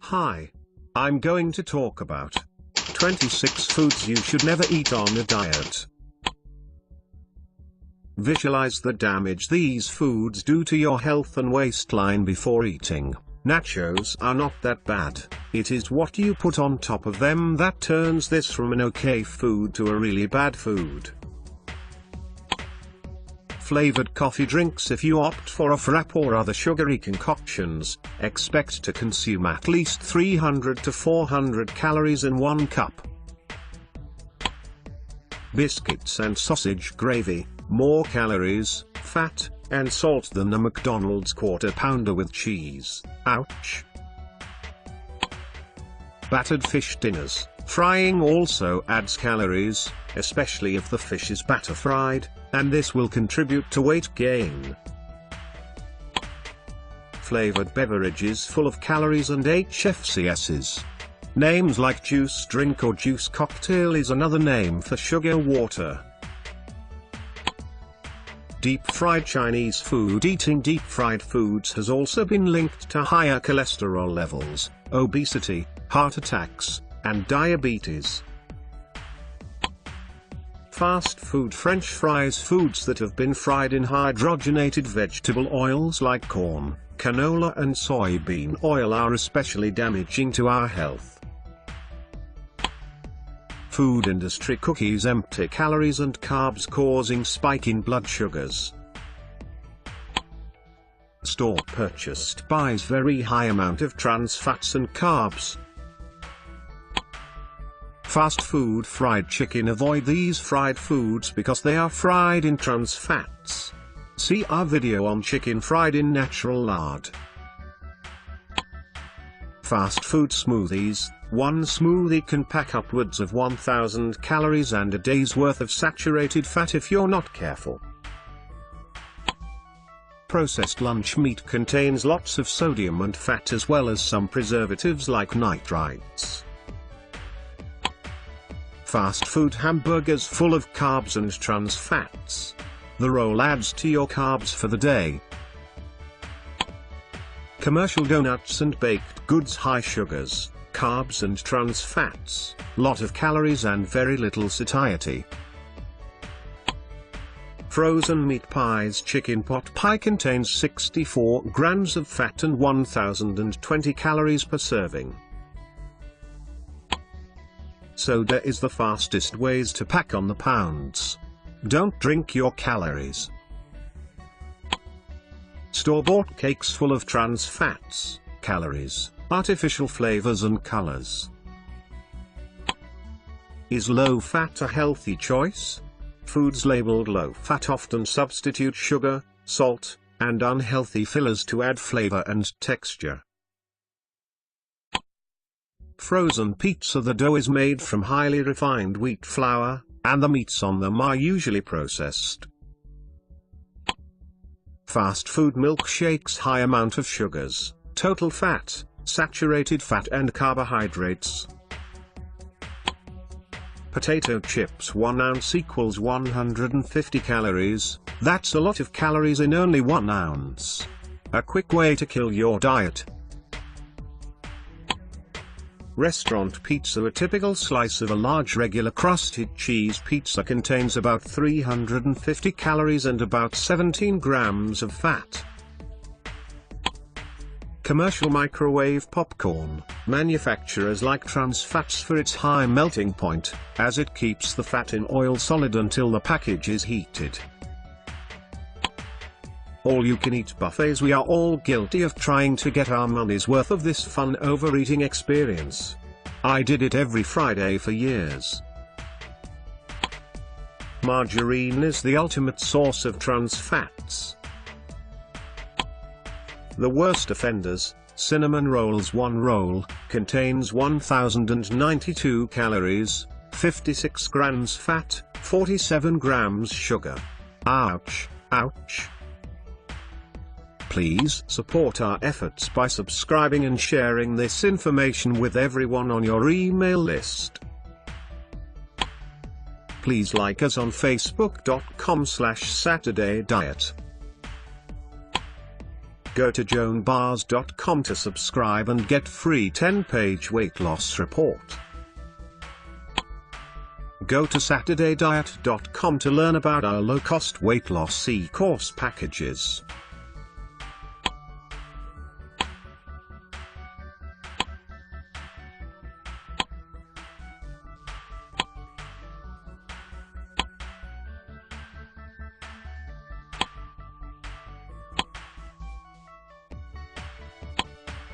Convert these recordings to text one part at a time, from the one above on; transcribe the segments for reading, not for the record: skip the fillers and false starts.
Hi. I'm going to talk about 26 foods you should never eat on a diet. Visualize the damage these foods do to your health and waistline before eating. Nachos are not that bad, it is what you put on top of them that turns this from an okay food to a really bad food. Flavored coffee drinks. If you opt for a frap or other sugary concoctions, expect to consume at least 300 to 400 calories in one cup. Biscuits and sausage gravy, more calories, fat, and salt than a McDonald's quarter pounder with cheese. Ouch. Battered fish dinners. Frying also adds calories, especially if the fish is batter fried, and this will contribute to weight gain. Flavored beverages full of calories and HFCSs. Names like juice drink or juice cocktail is another name for sugar water. Deep-fried Chinese food. Eating deep-fried foods has also been linked to higher cholesterol levels, obesity, heart attacks, and diabetes. Fast food. French fries. Foods that have been fried in hydrogenated vegetable oils like corn, canola and soybean oil are especially damaging to our health. Food industry. Cookies. Empty calories and carbs causing spike in blood sugars. Store purchased buys very high amount of trans fats and carbs. Fast food. Fried chicken. Avoid these fried foods because they are fried in trans fats. See our video on chicken fried in natural lard. Fast food smoothies. One smoothie can pack upwards of 1,000 calories and a day's worth of saturated fat if you're not careful. Processed lunch meat contains lots of sodium and fat as well as some preservatives like nitrites. Fast food hamburgers full of carbs and trans fats. The roll adds to your carbs for the day. Commercial donuts and baked goods. High sugars, carbs and trans fats, lot of calories and very little satiety. Frozen meat pies. Chicken pot pie contains 64 grams of fat and 1,020 calories per serving. Soda is the fastest ways to pack on the pounds. Don't drink your calories. Store-bought cakes full of trans fats, calories, artificial flavors and colors. Is low fat a healthy choice? Foods labeled low fat often substitute sugar, salt, and unhealthy fillers to add flavor and texture. Frozen pizza. The dough is made from highly refined wheat flour, and the meats on them are usually processed. Fast food milkshakes. High amount of sugars, total fat, saturated fat and carbohydrates. Potato chips. 1 ounce equals 150 calories, that's a lot of calories in only 1 ounce. A quick way to kill your diet. Restaurant pizza. A typical slice of a large regular crusted cheese pizza contains about 350 calories and about 17 grams of fat. Commercial microwave popcorn. Manufacturers like trans fats for its high melting point, as it keeps the fat in oil solid until the package is heated. All-you-can-eat buffets. We are all guilty of trying to get our money's worth of this fun overeating experience. I did it every Friday for years. Margarine is the ultimate source of trans fats. The worst offenders. Cinnamon rolls. 1 roll contains 1,092 calories, 56 grams fat, 47 grams sugar. Ouch, ouch. Please support our efforts by subscribing and sharing this information with everyone on your email list. Please like us on facebook.com/SaturdayDiet. Go to joanbars.com to subscribe and get free 10-page weight loss report. Go to SaturdayDiet.com to learn about our low-cost weight loss e-course packages.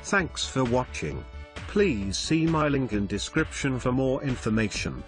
Thanks for watching. Please see my link in description for more information.